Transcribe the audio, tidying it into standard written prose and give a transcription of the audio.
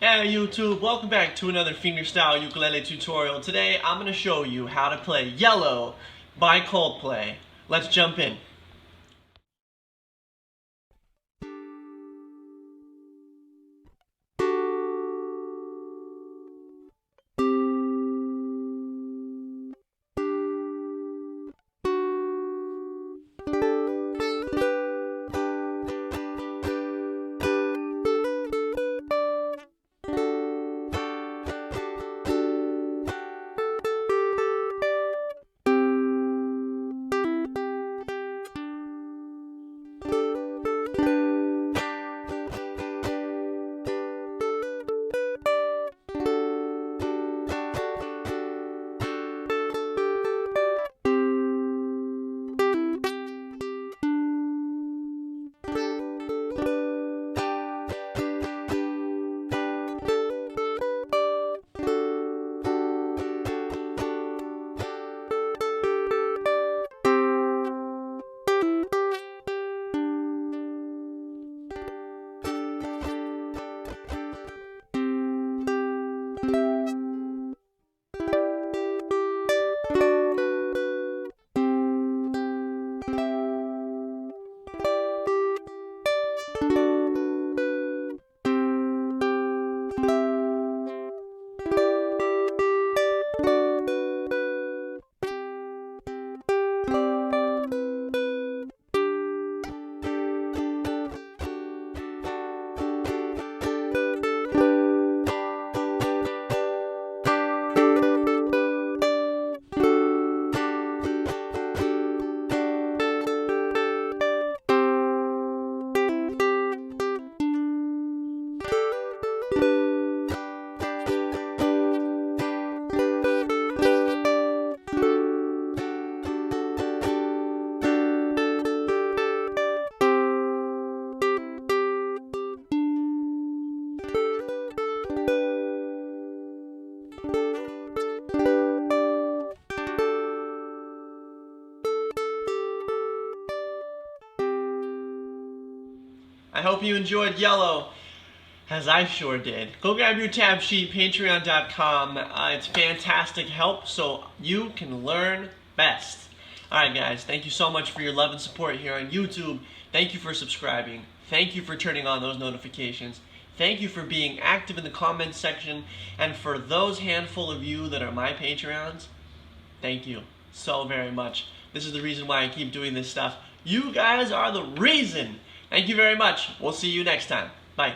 Hey YouTube, welcome back to another fingerstyle ukulele tutorial. Today I'm going to show you how to play Yellow by Coldplay. Let's jump in. I hope you enjoyed Yellow, as I sure did. Go grab your tab sheet, patreon.com. It's fantastic help so you can learn best. Alright guys, thank you so much for your love and support here on YouTube. Thank you for subscribing. Thank you for turning on those notifications. Thank you for being active in the comments section. And for those handful of you that are my Patreons, thank you so very much. This is the reason why I keep doing this stuff. You guys are the reason. Thank you very much. We'll see you next time. Bye.